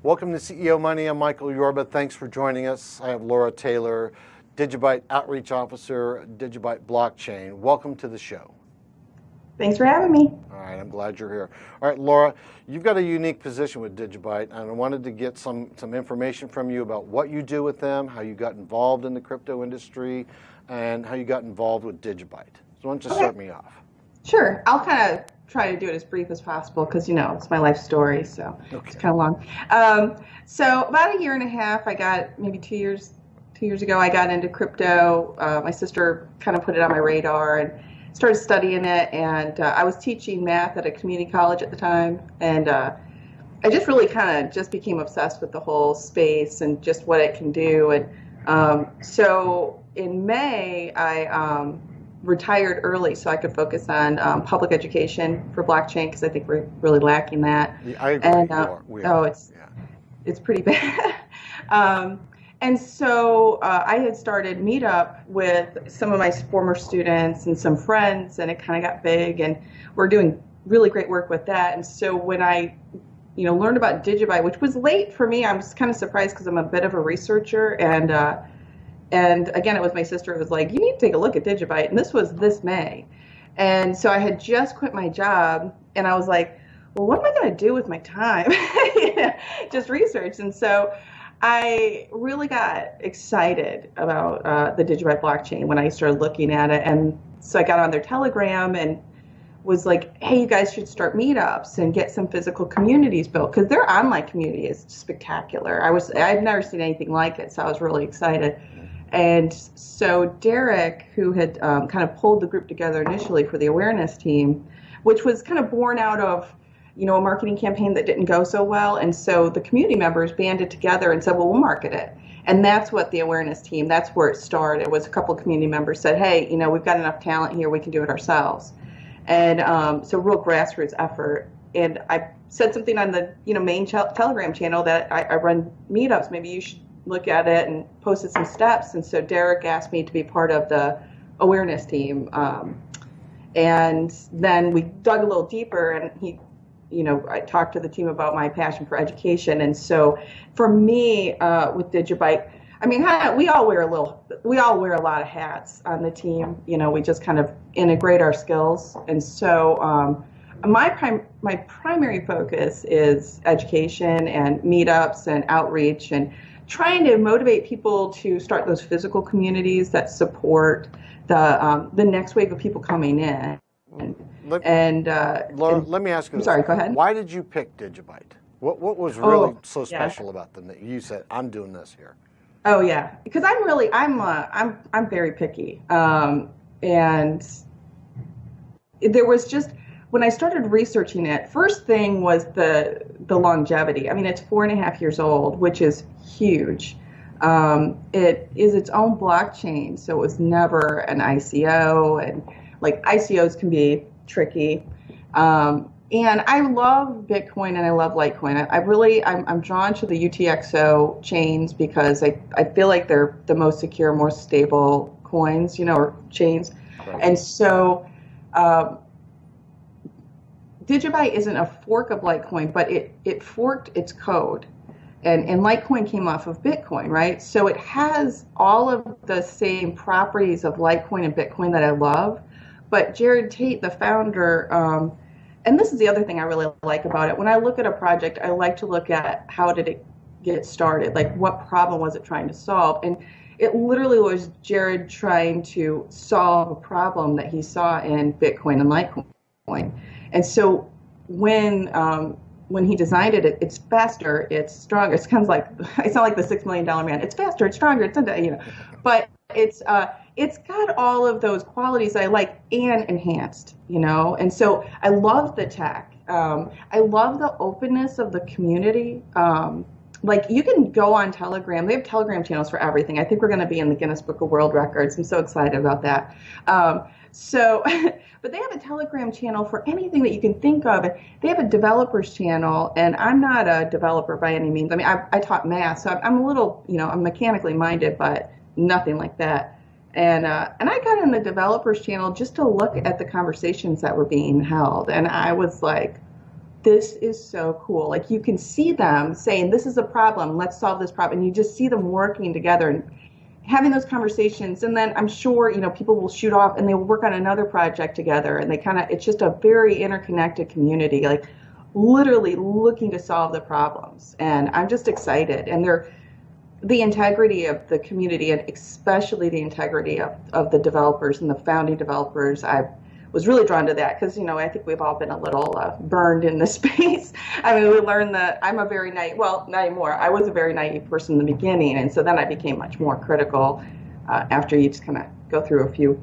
Welcome to CEO Money. I'm Michael Yorba. Thanks for joining us. I have Laura Taylor, DigiByte Outreach Officer, DigiByte Blockchain. Welcome to the show. Thanks for having me. All right, I'm glad you're here. All right, Laura, you've got a unique position with DigiByte, and I wanted to get some information from you about what you do with them, how you got involved in the crypto industry, and how you got involved with DigiByte. So why don't you start me off? Sure. I'll kind of try to do it as brief as possible because, you know, it's my life story, so It's kind of long. So about a year and a half, I got maybe 2 years ago, I got into crypto. My sister kind of put it on my radar and started studying it. And I was teaching math at a community college at the time. And I just really kind of just became obsessed with the whole space and just what it can do. And so in May, I retired early so I could focus on public education for blockchain because I think we're really lacking that. Yeah, I agree. And it's pretty bad. And so I had started Meetup with some of my former students and some friends, and it kind of got big, and we're doing really great work with that. And so when I learned about DigiByte, which was late for me, I was kind of surprised because I'm a bit of a researcher, and again, it was my sister who was like, you need to take a look at DigiByte. And this was this May. And so I had just quit my job, and I was like, well, what am I going to do with my time? Just research. And so I really got excited about the DigiByte blockchain when I started looking at it. And so I got on their Telegram and was like, hey, you guys should start meetups and get some physical communities built, because their online community is spectacular. I've never seen anything like it, so I was really excited. And so Derek, who had kind of pulled the group together initially for the awareness team, which was kind of born out of a marketing campaign that didn't go so well. And so the community members banded together and said, well, we'll market it. And that's what the awareness team, that's where it started. It was a couple of community members said, hey, we've got enough talent here, we can do it ourselves. And so real grassroots effort. And I said something on the main Telegram channel that I run meetups, maybe you should look at it, and posted some steps. And so Derek asked me to be part of the awareness team. And then we dug a little deeper, and I talked to the team about my passion for education. And so for me, with DigiByte, I mean, we all wear a lot of hats on the team. We just kind of integrate our skills. And so my primary focus is education and meetups and outreach and trying to motivate people to start those physical communities that support the next wave of people coming in. Laura, let me ask you. Sorry, go ahead. Why did you pick DigiByte? What was really so special about them that you said, I'm doing this here? Oh yeah, because I'm very picky, and there was just, when I started researching it, first thing was the longevity. I mean, it's 4.5 years old, which is huge. It is its own blockchain, so it was never an ICO, and like ICOs can be tricky. And I love Bitcoin and I love Litecoin. I'm drawn to the UTXO chains because I feel like they're the most secure, more stable coins, or chains. Right. And so DigiByte isn't a fork of Litecoin, but it forked its code. And Litecoin came off of Bitcoin, right? So it has all of the same properties of Litecoin and Bitcoin that I love. But Jared Tate, the founder, and this is the other thing I really like about it. When I look at a project, I like to look at how did it get started? Like, what problem was it trying to solve? And it literally was Jared trying to solve a problem that he saw in Bitcoin and Litecoin. And so when he designed it, it's faster, it's stronger. It's kind of like, I sound like the $6 Million Man. It's faster, it's stronger, it's but it's got all of those qualities I like and enhanced, and so I love the tech. I love the openness of the community. Like, you can go on Telegram. They have Telegram channels for everything. I think we're going to be in the Guinness Book of World Records. I'm so excited about that. But they have a Telegram channel for anything that you can think of. They have a developers channel, and I'm not a developer by any means. I mean, I taught math, so I'm a little, I'm mechanically minded, but nothing like that. And I got in the developers channel just to look at the conversations that were being held, and I was like, this is so cool. Like you can see them saying, this is a problem, let's solve this problem. And you just see them working together and having those conversations. And then I'm sure, people will shoot off and they will work on another project together. And it's just a very interconnected community, like literally looking to solve the problems. And I'm just excited. And the integrity of the community, and especially the integrity of the developers and the founding developers, I was really drawn to that because, I think we've all been a little burned in this space. I mean, we learned that I'm a very naive, well, not anymore. I was a very naive person in the beginning. And so then I became much more critical after you just kind of go through a few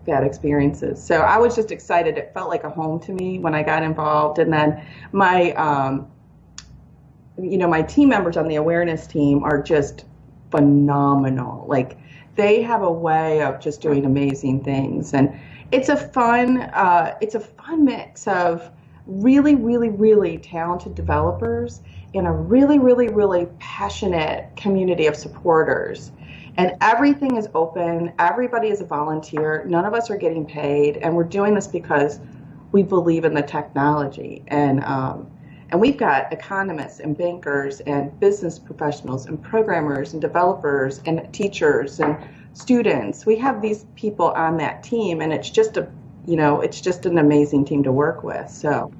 bad experiences. So I was just excited. It felt like a home to me when I got involved. And then my team members on the awareness team are just phenomenal. Like they have a way of just doing amazing things. And it's a fun mix of really, really, really talented developers and a really, really, really passionate community of supporters. And everything is open. Everybody is a volunteer. None of us are getting paid. And we're doing this because we believe in the technology. And we've got economists and bankers and business professionals and programmers and developers and teachers and students. We have these people on that team, and it's just an amazing team to work with. So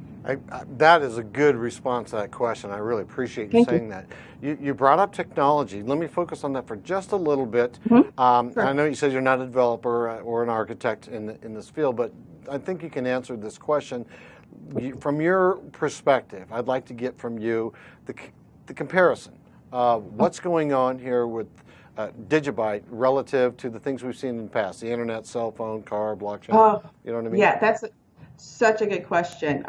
that is a good response to that question. I really appreciate you saying that. You brought up technology. Let me focus on that for just a little bit. Mm-hmm. Sure. I know you said you're not a developer or an architect in this field, but I think you can answer this question. From your perspective, I'd like to get from you the comparison. What's going on here with DigiByte relative to the things we've seen in the past, the internet, cell phone, car, blockchain, you know what I mean? Yeah, that's such a good question.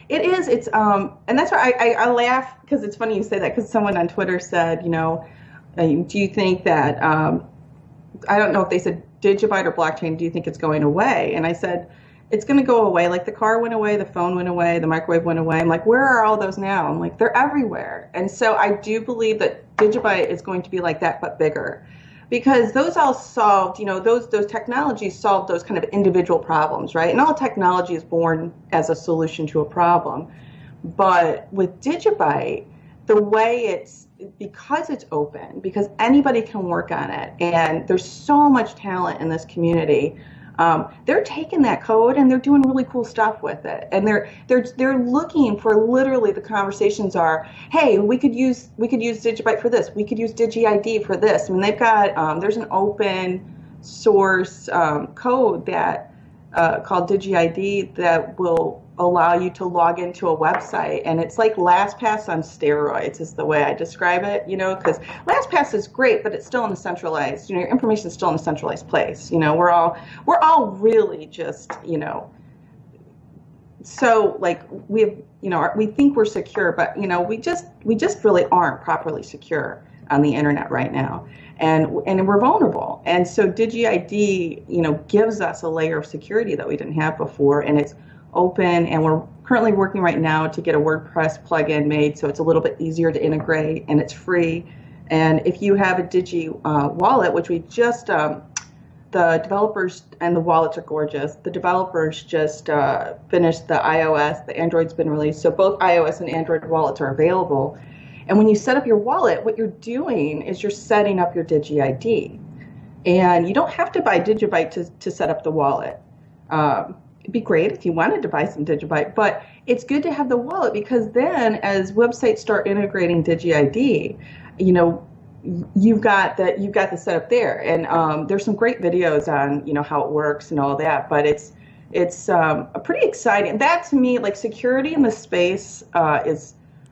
It is, and that's why I laugh, because it's funny you say that, because someone on Twitter said, do you think that, I don't know if they said DigiByte or blockchain, do you think it's going away? And I said, it's going to go away. Like the car went away, the phone went away, the microwave went away. I'm like, where are all those now? I'm like, they're everywhere. And so I do believe that DigiByte is going to be like that, but bigger, because those all solved, those technologies solved those kind of individual problems, right? And all technology is born as a solution to a problem. But with DigiByte, the way because it's open, because anybody can work on it, and there's so much talent in this community, they're taking that code and they're doing really cool stuff with it. And they're looking for, literally the conversations are, hey, we could use DigiByte for this. We could use DigiID for this. I mean, they've got, there's an open source code that called DigiID that will allow you to log into a website, and it's like LastPass on steroids is the way I describe it, because LastPass is great, but it's still in a centralized, your information is still in a centralized place. We're all really just, so like we have, we think we're secure, but we just really aren't properly secure on the internet right now, and we're vulnerable. And so DigiID, gives us a layer of security that we didn't have before, and it's open, and we're currently working right now to get a WordPress plugin made so it's a little bit easier to integrate, and it's free. And if you have a Digi wallet, which we just, the developers, and the wallets are gorgeous. The developers just finished the iOS, the Android's been released, so both iOS and Android wallets are available. And when you set up your wallet, what you're doing is you're setting up your DigiID. And you don't have to buy DigiByte to set up the wallet. It'd be great if you wanted to buy some DigiByte, but it's good to have the wallet, because then as websites start integrating DigiID, you've got the setup there. And there's some great videos on how it works and all that, but it's pretty exciting. That, to me, like security in the space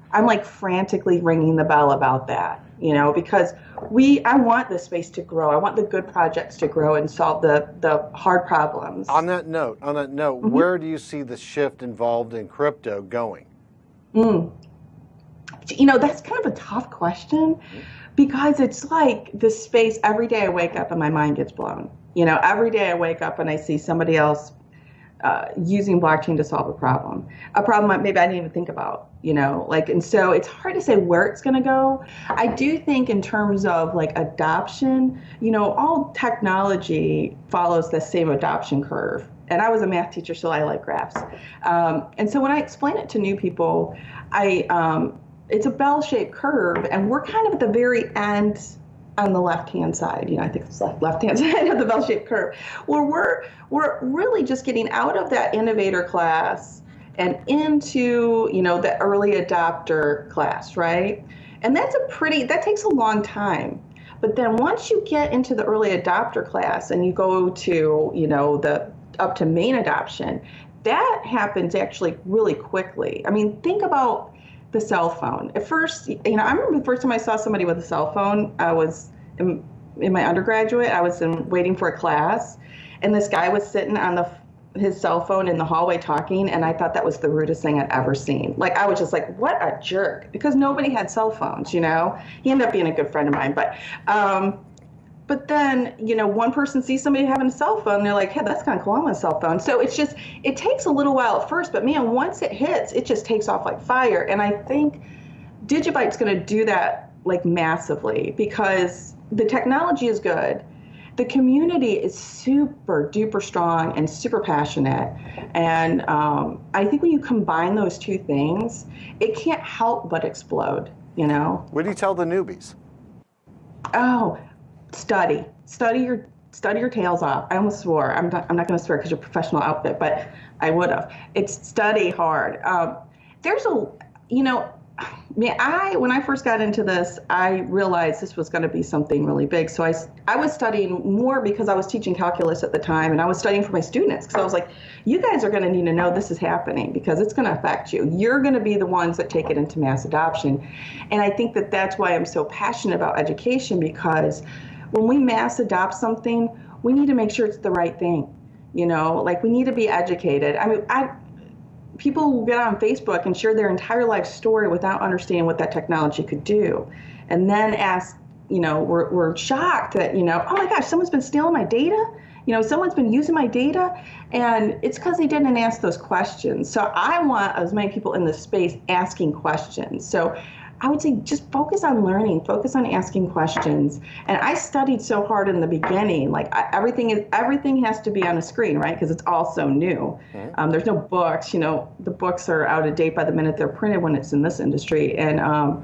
I'm like frantically ringing the bell about that, because I want this space to grow. I want the good projects to grow and solve the hard problems. On that note, mm-hmm. Where do you see the shift involved in crypto going? That's kind of a tough question, because it's like this space, every day I wake up and my mind gets blown. Every day I wake up and I see somebody else using blockchain to solve a problem maybe I didn't even think about, and so it's hard to say where it's going to go. I do think in terms of like adoption, all technology follows the same adoption curve, And I was a math teacher, so I like graphs. And so when I explain it to new people, it's a bell-shaped curve, and we're kind of at the very end on the left-hand side. I think it's left-hand side of the bell-shaped curve, where we're really just getting out of that innovator class and into, the early adopter class, right? And that takes a long time. But then once you get into the early adopter class and you go to, up to main adoption, that happens actually really quickly. I mean, think about the cell phone. At first, I remember the first time I saw somebody with a cell phone, I was in my undergraduate, I was waiting for a class, and this guy was sitting on his cell phone in the hallway talking, and I thought that was the rudest thing I'd ever seen. Like, I was just like, what a jerk, because nobody had cell phones, He ended up being a good friend of mine, but then, one person sees somebody having a cell phone, they're like, hey, that's kind of cool, I want a cell phone. So it takes a little while at first, but man, once it hits, it just takes off like fire. And I think DigiByte's going to do that like massively, because the technology is good. The community is super duper strong and super passionate. And I think when you combine those two things, it can't help but explode, What do you tell the newbies? Oh, study your tails off. I almost swore. I'm not going to swear because you're a professional outfit, but I would have. It's study hard. When I first got into this, I realized this was going to be something really big. So I was studying more because I was teaching calculus at the time, and I was studying for my students, because I was like, you guys are going to need to know this is happening, because it's going to affect you. You're going to be the ones that take it into mass adoption. And I think that that's why I'm so passionate about education, because when we mass adopt something, we need to make sure it's the right thing. Like, we need to be educated. I mean, people will get on Facebook and share their entire life story without understanding what that technology could do. And then ask, we're shocked that, oh my gosh, someone's been stealing my data. Someone's been using my data. And it's because they didn't ask those questions. So I want as many people in this space asking questions. So I would say just focus on learning, focus on asking questions. And I studied so hard in the beginning, like everything has to be on a screen, right? Because it's all so new. Mm-hmm. There's no books, the books are out of date by the minute they're printed when it's in this industry. And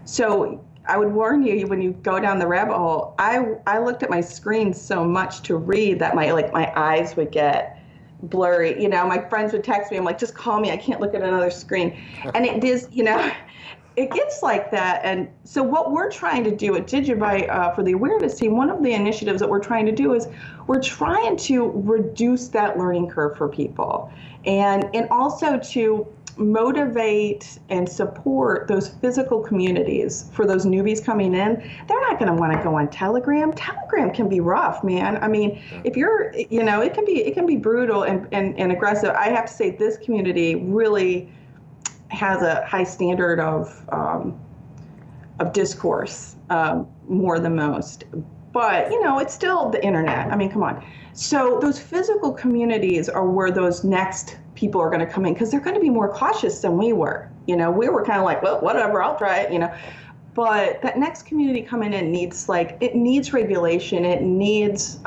so I would warn you, when you go down the rabbit hole, I looked at my screen so much to read that my eyes would get blurry. My friends would text me, I'm like, just call me, I can't look at another screen. And it is, it gets like that. And so what we're trying to do at DigiByte for the awareness team, one of the initiatives that we're trying to do is we're trying to reduce that learning curve for people, and also to motivate and support those physical communities for those newbies coming in. They're not going to want to go on Telegram. Telegram can be rough, man. I mean, if you're, it can be brutal and aggressive. I have to say this community really has a high standard of discourse, more than most. But, it's still the internet. I mean, come on. So those physical communities are where those next people are going to come in, because they're going to be more cautious than we were. We were kind of like, well, whatever, I'll try it, But that next community coming in needs regulation. It needs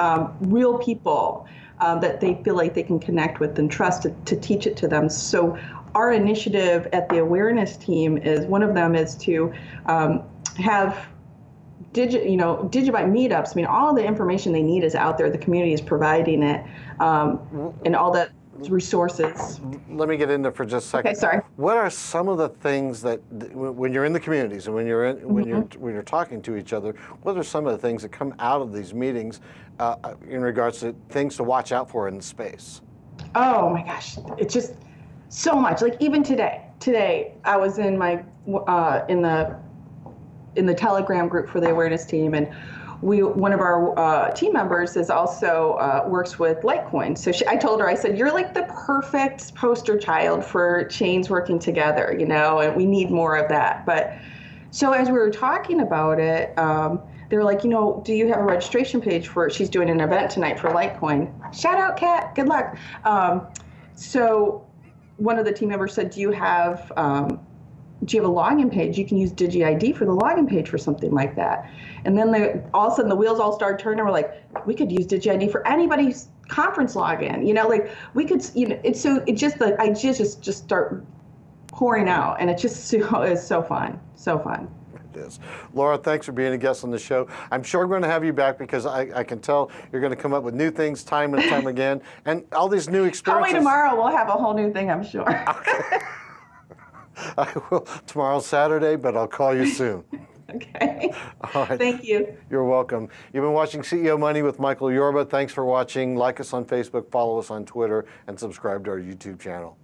real people that they feel like they can connect with and trust to teach it to them. So our initiative at the awareness team one of them is to have DigiByte meetups. I mean, all the information they need is out there. The community is providing it, and all the resources. Let me get in there for just a second. Okay, sorry. What are some of the things that, when you're in the communities and when you're talking to each other, what are some of the things that come out of these meetings in regards to things to watch out for in the space? Oh my gosh, it's just so much. Like even today I was in my in the Telegram group for the awareness team, and one of our team members is also works with Litecoin. So I told her, I said, you're like the perfect poster child for chains working together, and we need more of that. But so as we were talking about it, they were like, do you have a registration page for it? She's doing an event tonight for Litecoin. Shout out, Kat. Good luck. So one of the team members said, do you have a login page? You can use DigiID for the login page for something like that. And then all of a sudden the wheels all started turning. We're like, we could use DigiID for anybody's conference login. You know, like we could, you know, it's so it just like I just start pouring out, and it's so fun, so fun. It is. Laura, thanks for being a guest on the show. I'm sure we're going to have you back because I can tell you're going to come up with new things time and time again, and all these new experiences. Call me tomorrow, we'll have a whole new thing, I'm sure. Okay. I will. Tomorrow's Saturday, but I'll call you soon. Okay. All right. Thank you. You're welcome. You've been watching CEO Money with Michael Yorba. Thanks for watching. Like us on Facebook, follow us on Twitter, and subscribe to our YouTube channel.